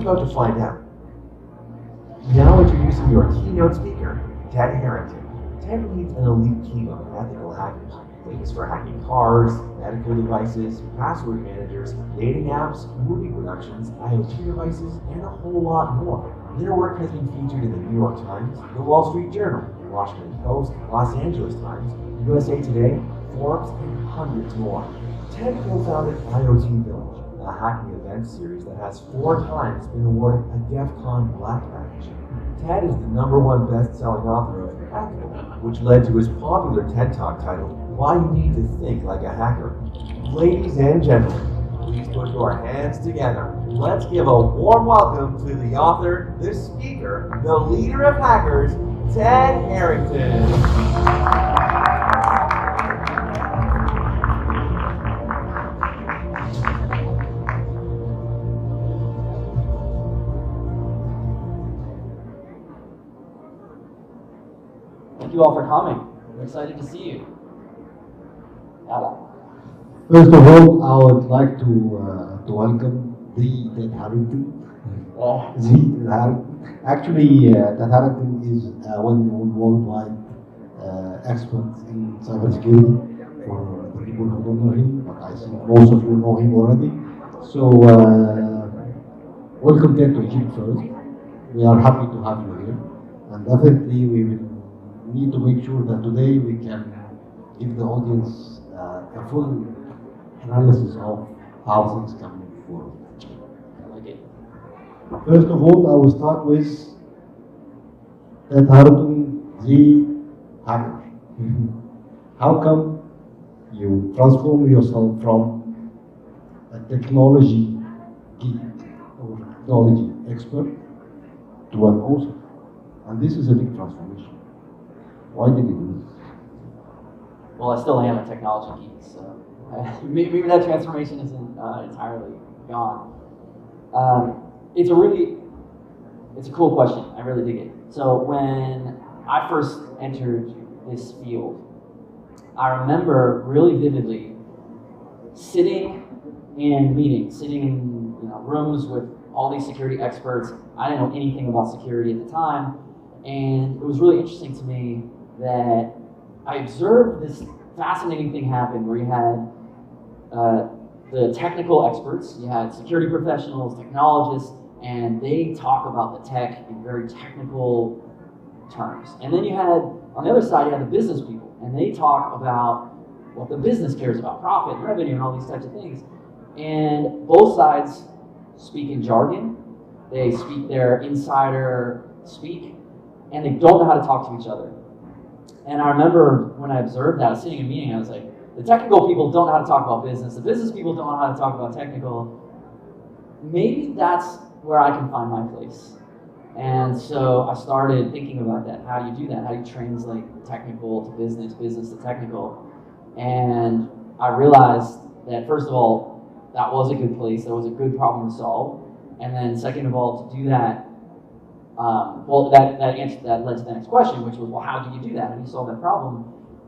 about to find out. Now introducing your keynote speaker, Ted Harrington. Ted leads an elite team of ethical hackers, famous for hacking cars, medical devices, password managers, dating apps, movie productions, IoT devices, and a whole lot more. Their work has been featured in the New York Times, the Wall Street Journal, the Washington Post, Los Angeles Times, USA Today, Forbes, and hundreds more. Ted co-founded IoT Village, a hacking event series that has 4 times been awarded a DEF CON Black Badge. Ted is the #1 best-selling author of Hackable, which led to his popular TED Talk titled, Why You Need to Think Like a Hacker. Ladies and gentlemen, please put your hands together. Let's give a warm welcome to the author, the speaker, the leader of hackers, Ted Harrington. Thank you all for coming. I'm excited to see you. Yada. First of all, I would like to welcome the Ted Harrington. The Ted Harrington. Actually, Ted Harrington is a well-known worldwide expert in cybersecurity for the people who don't know him, but I think most of you know him already. So, welcome Ted to Egypt first. We are happy to have you here, and definitely we will need to make sure that today we can give the audience a full analysis of how things can move forward. I like it. First of all, I will start with Ted Harrington, the hacker. How come you transform yourself from a technology geek or technology expert to an author? And this is a big transformation. Why did you do this? Well, I still am a technology geek, so maybe that transformation isn't entirely gone. It's a cool question. I really dig it. So when I first entered this field, I remember really vividly sitting in meetings, sitting in rooms with all these security experts. I didn't know anything about security at the time, and it was really interesting to me that I observed this fascinating thing happen where you had the technical experts, you had security professionals, technologists, and they talk about the tech in very technical terms. And then you had, on the other side, you had the business people, and they talk about what the business cares about, profit, and revenue, and all these types of things. And both sides speak in jargon, they speak their insider speak, and they don't know how to talk to each other. And I remember when I observed that, I was sitting in a meeting, I was like, the technical people don't know how to talk about business, the business people don't know how to talk about technical. Maybe that's where I can find my place. And so I started thinking about that. How do you do that? How do you translate technical to business, business to technical? And I realized that, first of all, that was a good place, that was a good problem to solve. And then second of all, to do that, that led to the next question, which was, well, how do you do that? How do you solve that problem?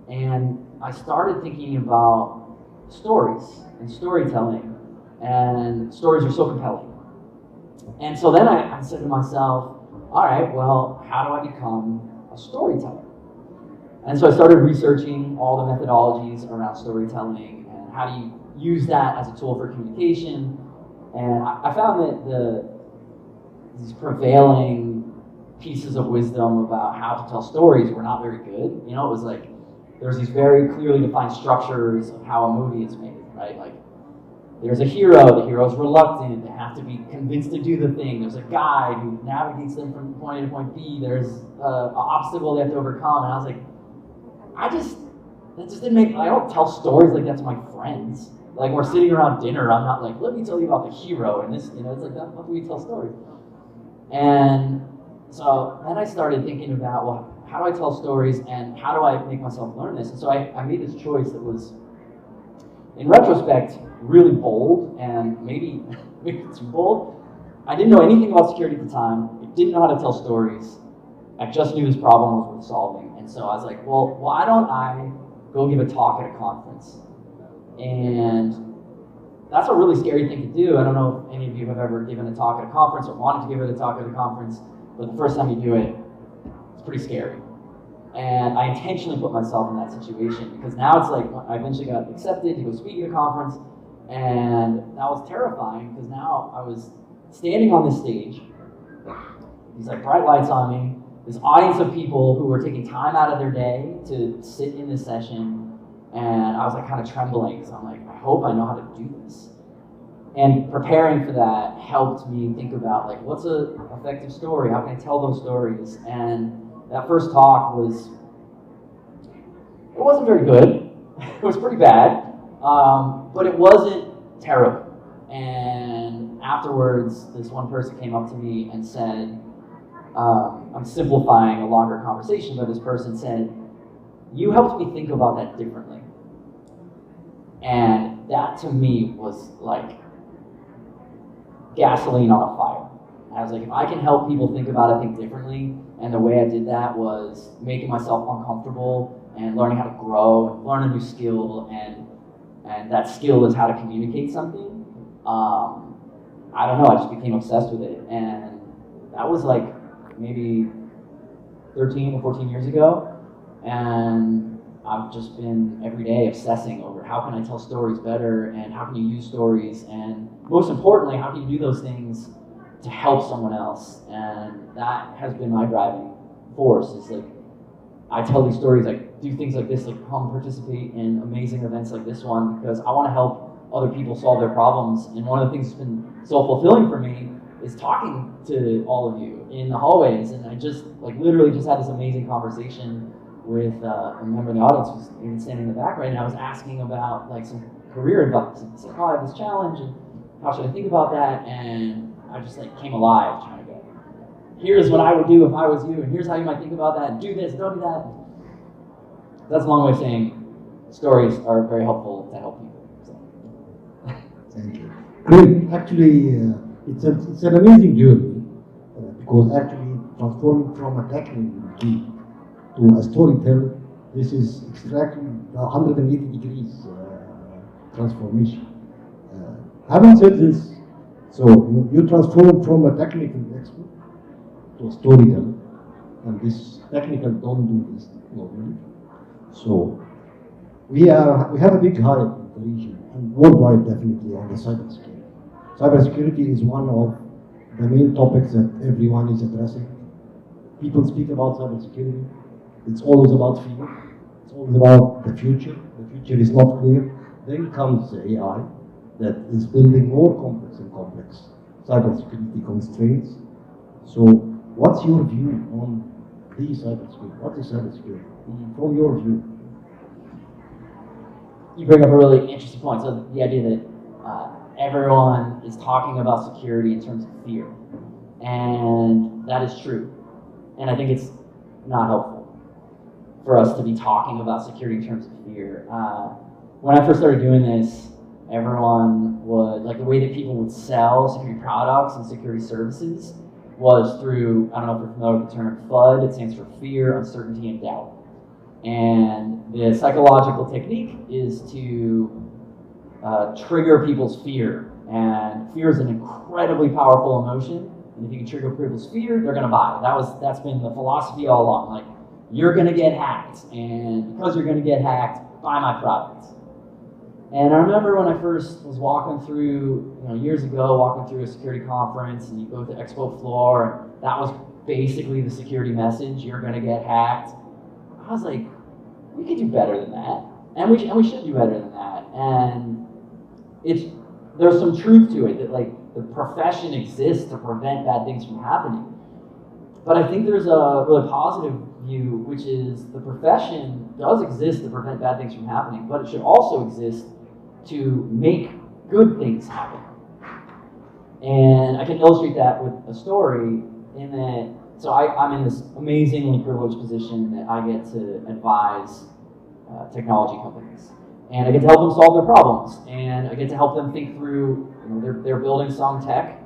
And I started thinking about stories and storytelling, and stories are so compelling. And so then I said to myself, all right, well, how do I become a storyteller? And so I started researching all the methodologies around storytelling and how do you use that as a tool for communication. And I found that these prevailing pieces of wisdom about how to tell stories were not very good. It was like there's these very clearly defined structures of how a movie is made, right? Like there's a hero, the hero's reluctant, they have to be convinced to do the thing. There's a guide who navigates them from point A to point B. There's an obstacle they have to overcome. And I was like, that just didn't make, I don't tell stories like that to my friends. Like we're sitting around dinner, I'm not like, let me tell you about the hero and this, it's like, how do we tell stories? And so then I started thinking about, well, how do I tell stories and how do I make myself learn this? And so I made this choice that was, in retrospect, really bold and maybe too bold. I didn't know anything about security at the time. I didn't know how to tell stories. I just knew this problem was worth solving. And so I was like, well, why don't I go give a talk at a conference? And that's a really scary thing to do. I don't know if any of you have ever given a talk at a conference or wanted to give a talk at a conference, but the first time you do it, it's pretty scary. And I intentionally put myself in that situation because now it's like I eventually got accepted to go speak at a conference, and that was terrifying because now I was standing on this stage, these like bright lights on me, this audience of people who were taking time out of their day to sit in this session, and I was like kind of trembling because I'm like, I hope I know how to do this. And preparing for that helped me think about like, what's an effective story? How can I tell those stories? And that first talk it wasn't very good. It was pretty bad, but it wasn't terrible. And afterwards, this one person came up to me and said, I'm simplifying a longer conversation, but this person said, you helped me think about that differently. And that to me was like gasoline on a fire. I was like, if I can help people think about it, think differently, and the way I did that was making myself uncomfortable and learning how to grow, learn a new skill, and that skill is how to communicate something. I don't know, I just became obsessed with it. And that was like maybe 13 or 14 years ago. And I've just been every day obsessing over how can I tell stories better and how can you use stories, and most importantly, how can you do those things to help someone else. And that has been my driving force. Is like, I tell these stories, like do things like this, like come participate in amazing events like this one, because I want to help other people solve their problems. And one of the things that's been so fulfilling for me is talking to all of you in the hallways. And I just like literally just had this amazing conversation with a member of the audience who's even standing in the back right now. I was asking about like some career advice. It's like, oh, I have this challenge and how should I think about that? And I just like came alive trying to go, here's what I would do if I was you, and here's how you might think about that, and do this, don't do that. That's a long way of saying stories are very helpful to help people. So. Thank you. Great. Actually, it's an amazing journey because actually transforming from a technical key to a storyteller, this is exactly 180 degrees transformation. Having said this, so you transform from a technical expert to a storyteller, and this technical don't do this normally. So we have a big hype in the region and worldwide definitely on the cybersecurity. Cybersecurity is one of the main topics that everyone is addressing. People speak about cybersecurity. It's always about fear. It's always about the future. The future is not clear. Then comes the AI that is building more complex and complex cybersecurity constraints. So what's your view on the cybersecurity? What is cybersecurity from your view? You bring up a really interesting point. So the idea that everyone is talking about security in terms of fear. And that is true. And I think it's not helpful for us to be talking about security in terms of fear. When I first started doing this, everyone would, like the way that people would sell security products and security services was through, I don't know if you're familiar with the term FUD, it stands for fear, uncertainty, and doubt. And the psychological technique is to trigger people's fear. And fear is an incredibly powerful emotion. And if you can trigger people's fear, they're gonna buy. That's been the philosophy all along. Like, you're gonna get hacked, and because you're gonna get hacked, buy my product. And I remember when I first was walking through, years ago, walking through a security conference, and you go to the expo floor, and that was basically the security message, you're gonna get hacked. I was like, we could do better than that. And we should do better than that. And there's some truth to it, that like the profession exists to prevent bad things from happening. But I think there's a really positive view, which is the profession does exist to prevent bad things from happening, but it should also exist to make good things happen. And I can illustrate that with a story in that, so I'm in this amazingly privileged position that I get to advise technology companies. And I get to help them solve their problems. And I get to help them think through, they're building some tech,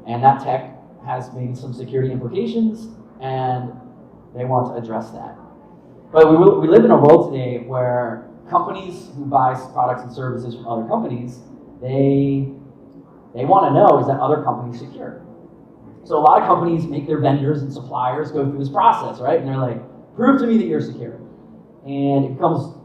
and that tech has maybe some security implications, and they want to address that. But we live in a world today where companies who buy products and services from other companies They want to know, is that other companies secure? So a lot of companies make their vendors and suppliers go through this process, right? And they're like, prove to me that you're secure. And it becomes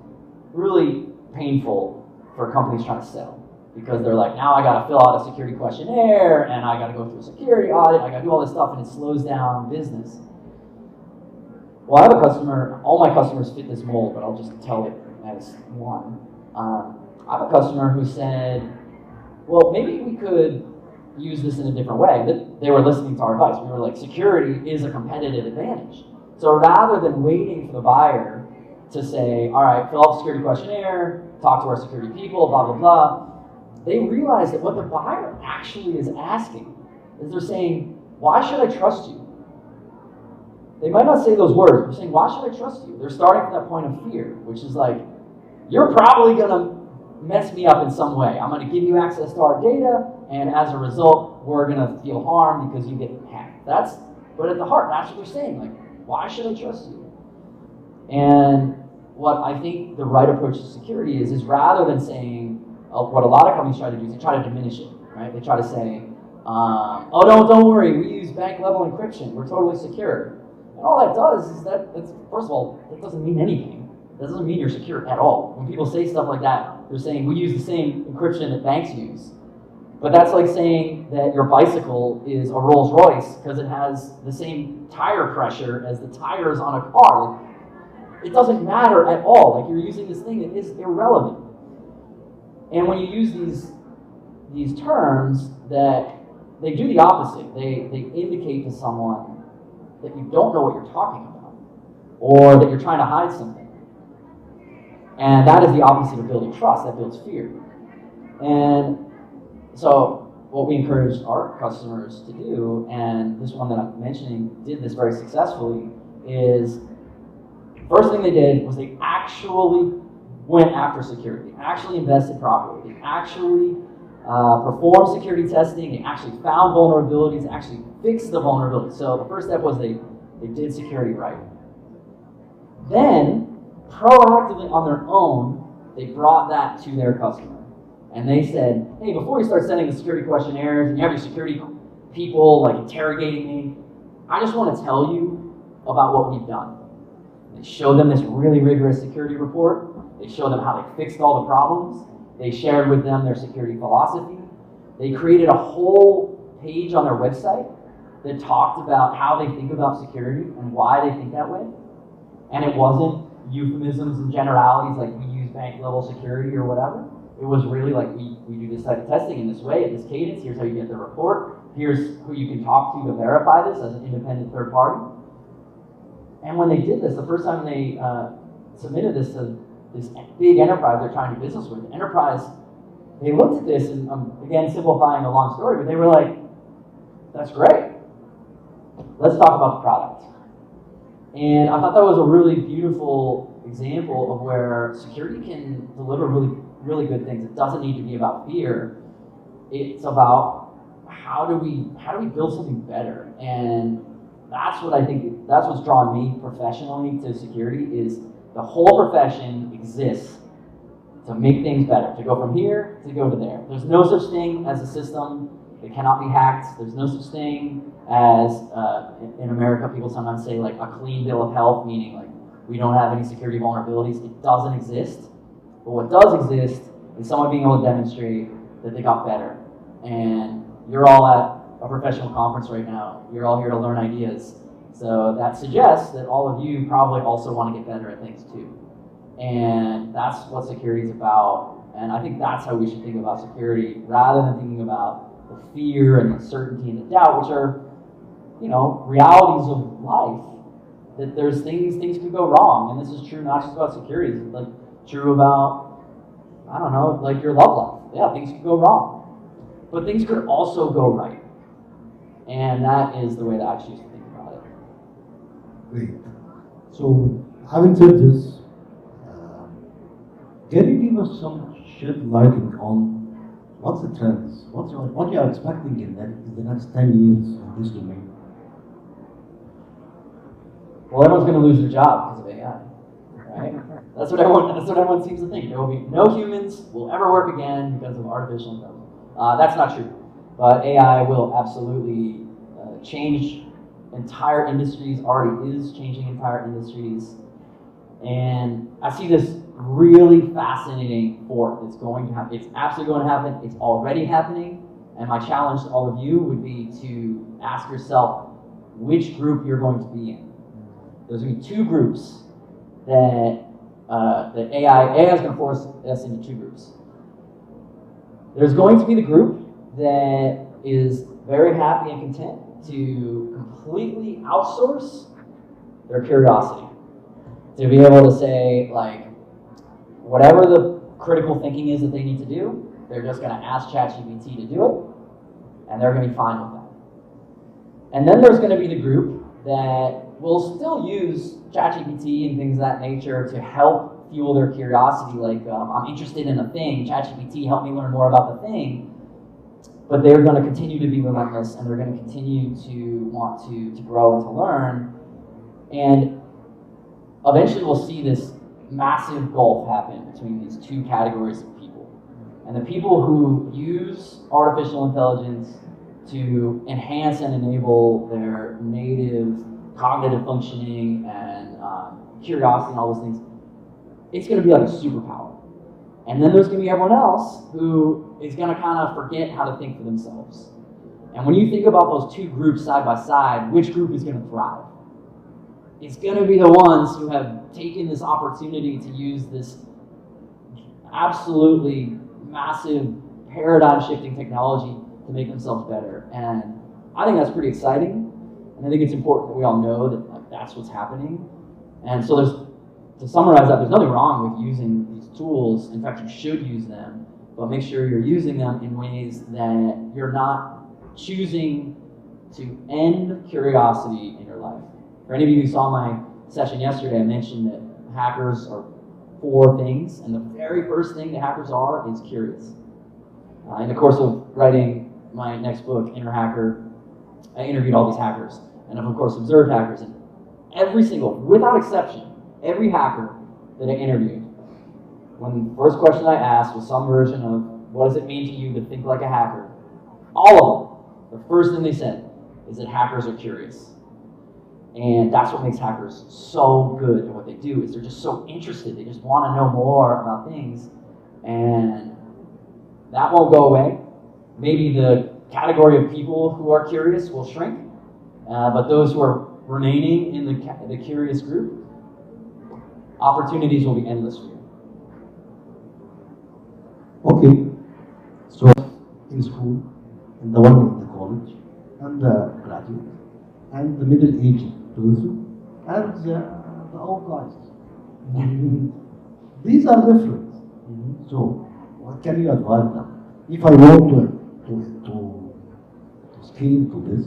really painful for companies trying to sell, because they're like, now I got to fill out a security questionnaire, and I got to go through a security audit, I got to do all this stuff, and it slows down business. Well, I have a customer, all my customers fit this mold, but I'll just tell it as one. I have a customer who said, well, maybe we could use this in a different way. They were listening to our advice. We were like, security is a competitive advantage. So rather than waiting for the buyer to say, all right, fill out the security questionnaire, talk to our security people, blah, blah, blah, they realized that what the buyer actually is asking is they're saying, why should I trust you? They might not say those words, but they're saying, why should I trust you? They're starting from that point of fear, which is like, you're probably going to mess me up in some way. I'm going to give you access to our data, and as a result, we're going to feel harmed because you get hacked. But at the heart, that's what they're saying. Like, why should I trust you? And what I think the right approach to security is rather than saying, what a lot of companies try to do is they try to diminish it, right? They try to say, oh, don't worry, we use bank level encryption, we're totally secure. And all that does is first of all, that doesn't mean anything. That doesn't mean you're secure at all. When people say stuff like that, they're saying we use the same encryption that banks use. But that's like saying that your bicycle is a Rolls Royce because it has the same tire pressure as the tires on a car. Like, it doesn't matter at all. Like, you're using this thing that is irrelevant. And when you use these terms, that they do the opposite. They indicate to someone that you don't know what you're talking about, or that you're trying to hide something. And that is the opposite of building trust. That builds fear. And so what we encourage our customers to do, and this one that I'm mentioning did this very successfully, is first thing they did was they actually went after security. They actually invested properly. They actually performed security testing. They actually found vulnerabilities. They actually fixed the vulnerabilities. So the first step was they did security right. Then, proactively on their own, they brought that to their customer. And they said, hey, before you start sending the security questionnaires and you have your security people like interrogating me, I just want to tell you about what we've done. They showed them this really rigorous security report. They showed them how they fixed all the problems. They shared with them their security philosophy. They created a whole page on their website that talked about how they think about security and why they think that way. And it wasn't euphemisms and generalities like we use bank level security or whatever. It was really like we do this type of testing in this way, at this cadence. Here's how you get the report. Here's who you can talk to verify this as an independent third party. And when they did this, the first time they submitted this to this big enterprise they're trying to do business with, enterprise, they looked at this, and I'm again simplifying a long story, but they were like, that's great. Let's talk about the product. And I thought that was a really beautiful example of where security can deliver really good things. It doesn't need to be about fear. It's about how do we build something better. And that's what I think, that's what's drawn me professionally to security, is the whole profession exists to make things better, to go from here to go to there. There's no such thing as a system that cannot be hacked. There's no such thing as, in America, people sometimes say like a clean bill of health, meaning like we don't have any security vulnerabilities. It doesn't exist. But what does exist is someone being able to demonstrate that they got better. And you're all at a professional conference right now. You're all here to learn ideas. So that suggests that all of you probably also want to get better at things too. And that's what security is about. And I think that's how we should think about security, rather than thinking about the fear and the uncertainty and the doubt, which are, you know, realities of life. That there's things can go wrong. And this is true not just about security. It's like true about, I don't know, like your love life. Yeah, things can go wrong. But things could also go right. And that is the way that I choose to think about it. Great. So, having said this, can you give us some shed lighting on what's the trends? What you are expecting in the next 10 years in this domain? Well, everyone's going to lose their job because of AI, right? That's what everyone seems to think. There will be no humans will ever work again because of artificial intelligence. That's not true. But AI will absolutely change entire industries, already is changing entire industries. And I see this really fascinating fork that's going to happen. It's absolutely going to happen. It's already happening. And my challenge to all of you would be to ask yourself which group you're going to be in. There's going to be two groups that AI is going to force us into two groups. There's going to be the group that is very happy and content to completely outsource their curiosity. To be able to say, like, whatever the critical thinking is that they need to do, they're just going to ask ChatGPT to do it, and they're going to be fine with that. And then there's going to be the group that will still use ChatGPT and things of that nature to help fuel their curiosity, like, I'm interested in a thing, ChatGPT, help me learn more about the thing. But they're going to continue to be relentless, and they're going to continue to want to grow and to learn. And eventually we'll see this massive gulf happen between these two categories of people. And the people who use artificial intelligence to enhance and enable their native cognitive functioning and curiosity and all those things, it's going to be like a superpower. And then there's going to be everyone else who is going to kind of forget how to think for themselves. And when you think about those two groups side by side, which group is going to thrive? It's going to be the ones who have taken this opportunity to use this absolutely massive paradigm-shifting technology to make themselves better. And I think that's pretty exciting. And I think it's important that we all know that, like, that's what's happening. And so to summarize that, there's nothing wrong with using these tools. In fact, you should use them, but make sure you're using them in ways that you're not choosing to end curiosity in your life. For any of you who saw my session yesterday, I mentioned that hackers are 4 things, and the very first thing that hackers are is curious. In the course of writing my next book, Inner Hacker, I interviewed all these hackers, and I've of course observed hackers, and every single, without exception, every hacker that I interviewed, when the first question I asked was some version of, what does it mean to you to think like a hacker? All of them, the first thing they said is that hackers are curious. And that's what makes hackers so good at what they do, is they're just so interested. They just want to know more about things. And that won't go away. Maybe the category of people who are curious will shrink, but those who are remaining in the curious group, opportunities will be endless for you. Okay, so in school, and the one in the college, and the graduate, and the middle-aged person, and the old guys. These are different. So, what can you advise them? If I want to scale to this,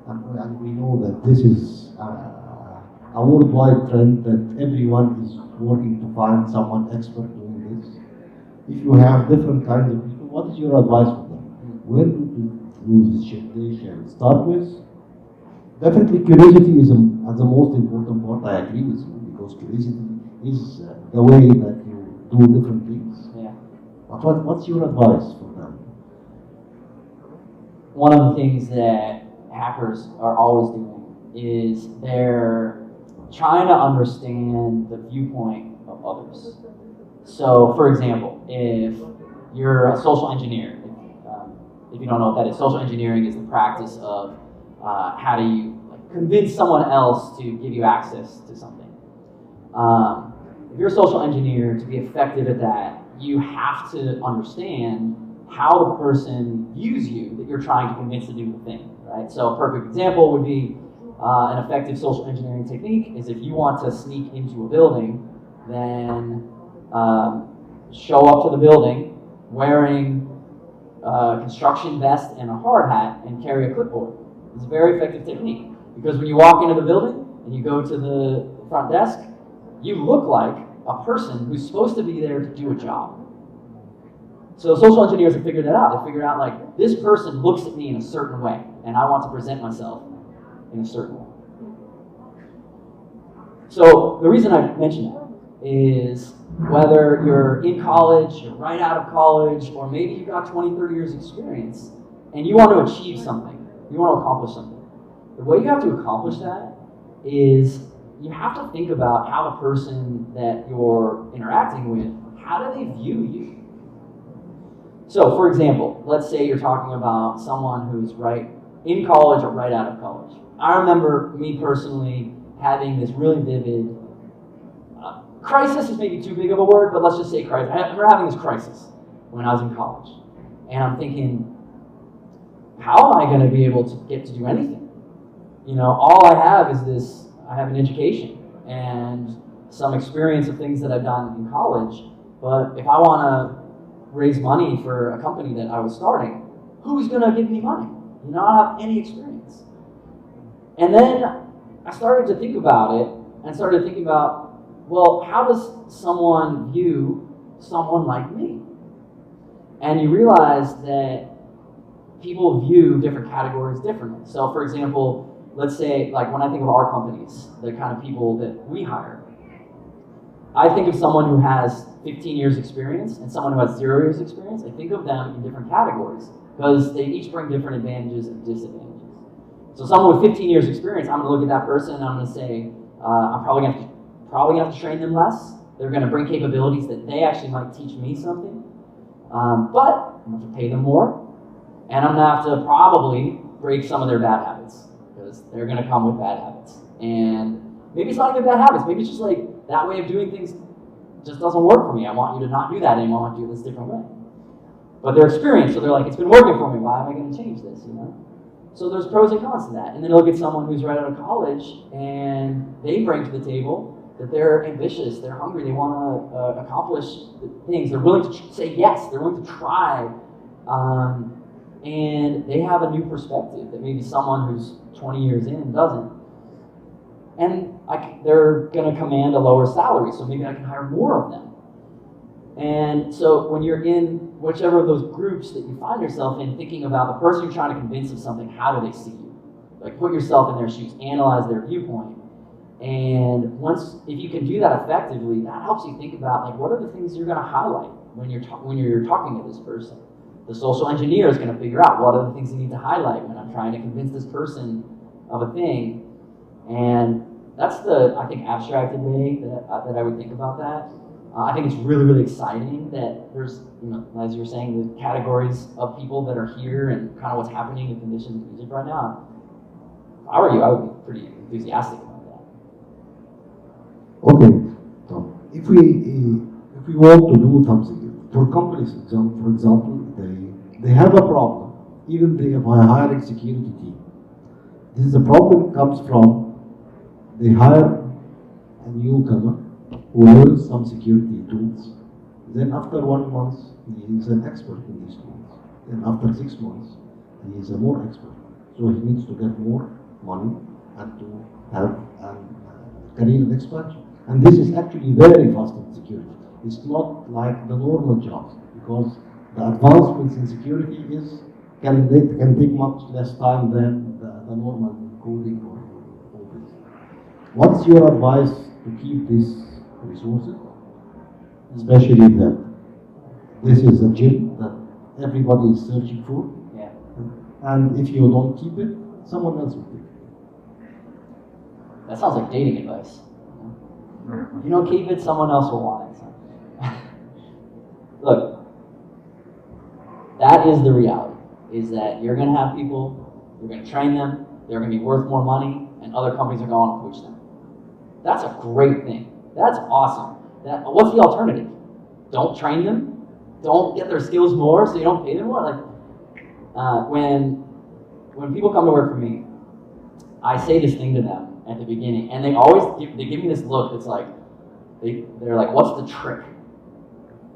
and we know that this is a worldwide trend, that everyone is working to find someone expert doing this. If you have different kinds of people, what is your advice for them? Where do this shit they shall start with? Definitely curiosity is the most important part. I agree with you, because curiosity is the way that you do different things. Yeah. But what's your advice for them? One of the things that hackers are always doing is they're trying to understand the viewpoint of others. So, for example, if you're a social engineer, if you don't know what that is, social engineering is the practice of how do you convince someone else to give you access to something. If you're a social engineer, to be effective at that, you have to understand how the person views you that you're trying to convince to do the thing, right? So a perfect example would be an effective social engineering technique is if you want to sneak into a building, then show up to the building wearing a construction vest and a hard hat and carry a clipboard. It's a very effective technique, because when you walk into the building and you go to the front desk, you look like a person who's supposed to be there to do a job. So social engineers have figured that out. They figured out, like, this person looks at me in a certain way, and I want to present myself in a certain way. So the reason I mention that is whether you're in college, you're right out of college, or maybe you've got 20, 30 years experience, and you want to achieve something, you want to accomplish something. The way you have to accomplish that is you have to think about how the person that you're interacting with, how do they view you? So, for example, let's say you're talking about someone who's right in college or right out of college. I remember me personally having this really vivid crisis is maybe too big of a word, but let's just say crisis. I remember having this crisis when I was in college. And I'm thinking, how am I going to be able to get to do anything? You know, all I have is this, I have an education and some experience of things that I've done in college, but if I want to raise money for a company that I was starting, who's going to give me money? You know, I don't have any experience. And then I started to think about it and started thinking about, well, how does someone view someone like me? And you realize that people view different categories differently. So for example, let's say, like when I think of our companies, the kind of people that we hire, I think of someone who has 15 years experience and someone who has 0 years experience. I think of them in different categories because they each bring different advantages and disadvantages. So someone with 15 years experience, I'm going to look at that person and I'm going to say, I'm probably going to have to train them less. They're going to bring capabilities that they actually might teach me something. But I'm going to have to pay them more. And I'm going to have to probably break some of their bad habits because they're going to come with bad habits. And maybe it's not even bad habits. Maybe it's just like that way of doing things just doesn't work for me. I want you to not do that anymore. I want you to do this different way. But they're experienced, so they're like, it's been working for me. Why am I going to change this, you know? So there's pros and cons to that. And then look at someone who's right out of college and they bring to the table that they're ambitious, they're hungry, they want to accomplish things. They're willing to say yes, they're willing to try. And they have a new perspective that maybe someone who's 20 years in doesn't. And they're going to command a lower salary, so maybe I can hire more of them. And so when you're in whichever of those groups that you find yourself in, thinking about the person you're trying to convince of something, how do they see you? Like put yourself in their shoes, analyze their viewpoint. And if you can do that effectively, that helps you think about like what are the things you're going to highlight when you're talking to this person. The social engineer is going to figure out what are the things you need to highlight when I'm trying to convince this person of a thing. And that's the, I think, abstracted way that I would think about that. I think it's really, really exciting that there's, you know, as you're saying, the categories of people that are here and kind of what's happening in conditions in Egypt right now. If I were you, I would be pretty enthusiastic about that. Okay, so if we want to do something for companies, for example, they have a problem. Even they have a hiring security team. This is a problem comes from they hire a newcomer who learns some security tools. Then after 1 month, he is an expert in these tools. Then after 6 months, he is a more expert. So he needs to get more money and to have a career expansion. And this is actually very fast in security. It's not like the normal jobs because the advancements in security can take much less time than the normal coding or all this. What's your advice to keep these resources, especially that this is a gym that everybody is searching for? Yeah. And if you don't keep it, someone else will take it. That sounds like dating advice. If you don't keep it, someone else will want it. Look, that is the reality, is that you're going to have people, you're going to train them, they're going to be worth more money, and other companies are going to poach them. That's a great thing. That's awesome. What's the alternative? Don't train them? Don't get their skills more so you don't pay them more? Like, when people come to work for me, I say this thing to them at the beginning, and they give me this look that's like, they're like, what's the trick?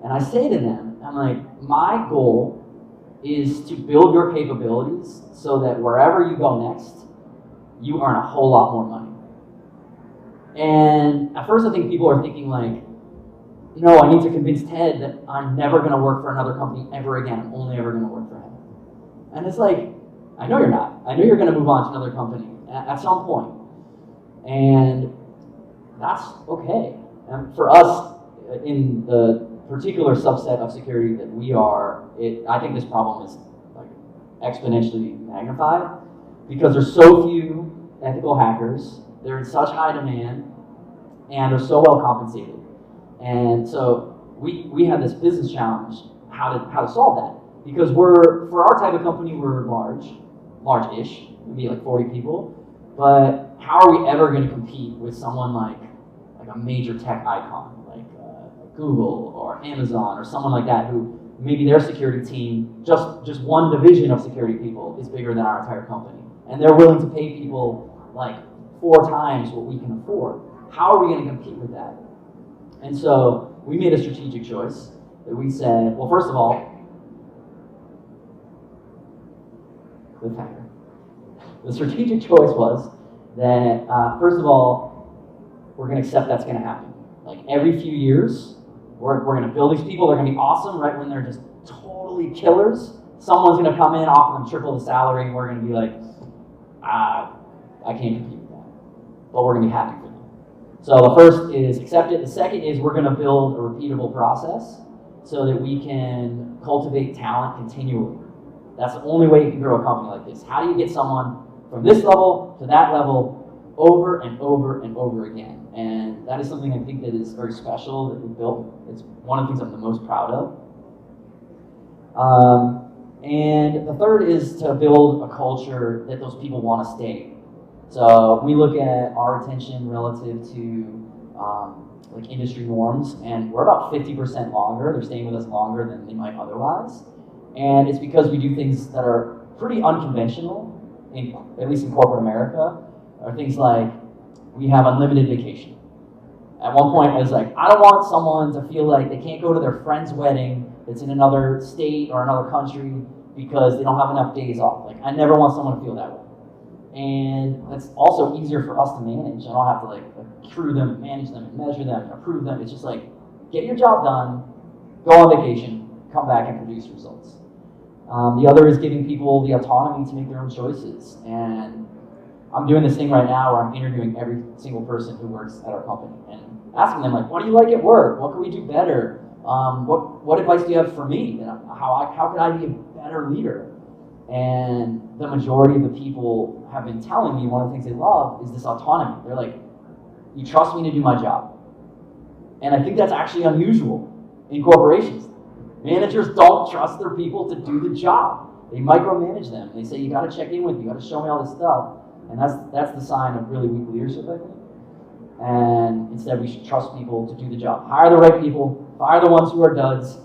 And I say to them, I'm like, my goal is to build your capabilities so that wherever you go next, you earn a whole lot more money. And at first I think people are thinking like, no, I need to convince Ted that I'm never going to work for another company ever again. I'm only ever going to work for him. And it's like, I know you're not. I know you're going to move on to another company at some point. And that's okay. And for us, in the particular subset of security that we are, I think this problem is like exponentially magnified because there's so few ethical hackers, they're in such high demand, and they're so well compensated. And so we have this business challenge, how to solve that. Because for our type of company, we're large-ish, maybe like 40 people, but how are we ever going to compete with someone like a major tech icon, like Google or Amazon or someone like that, who maybe their security team, just one division of security people is bigger than our entire company. And they're willing to pay people like 4 times what we can afford. How are we going to compete with that? And so we made a strategic choice that we said, well, first of all, the strategic choice was that, first of all, we're going to accept that's going to happen. Like every few years, we're going to build these people. They're going to be awesome right when they're just totally killers. Someone's going to come in, offer them triple the salary, and we're going to be like, I can't compete with that. But we're going to be happy for them. So the first is accept it. The second is we're going to build a repeatable process so that we can cultivate talent continually. That's the only way you can grow a company like this. How do you get someone from this level to that level over and over and over again? And that is something I think that is very special that we built. It's one of the things I'm the most proud of. And the third is to build a culture that those people want to stay. So we look at our retention relative to like industry norms, and we're about 50% longer. They're staying with us longer than they might otherwise. And it's because we do things that are pretty unconventional, at least in corporate America, are things like we have unlimited vacation. At one point, I was like, I don't want someone to feel like they can't go to their friend's wedding that's in another state or another country because they don't have enough days off. Like, I never want someone to feel that way. And that's also easier for us to manage. I don't have to like accrue them, manage them, and measure them, and approve them. It's just like, get your job done, go on vacation, come back and produce results. The other is giving people the autonomy to make their own choices. And I'm doing this thing right now where I'm interviewing every single person who works at our company and asking them, like, what do you like at work? What can we do better? What advice do you have for me? How can I be a better leader? And the majority of the people have been telling me one of the things they love is this autonomy. They're like, you trust me to do my job. And I think that's actually unusual in corporations. Managers don't trust their people to do the job. They micromanage them. They say, you got to check in with me. You got to show me all this stuff. And that's the sign of really weak leadership, I think. And instead, we should trust people to do the job. Hire the right people. Fire the ones who are duds.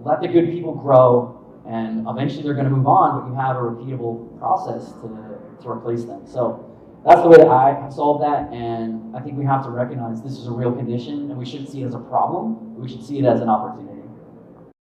Let the good people grow. And eventually, they're going to move on. But you have a repeatable process to replace them. So that's the way that I have solved that. And I think we have to recognize this is a real condition. And we shouldn't see it as a problem. We should see it as an opportunity.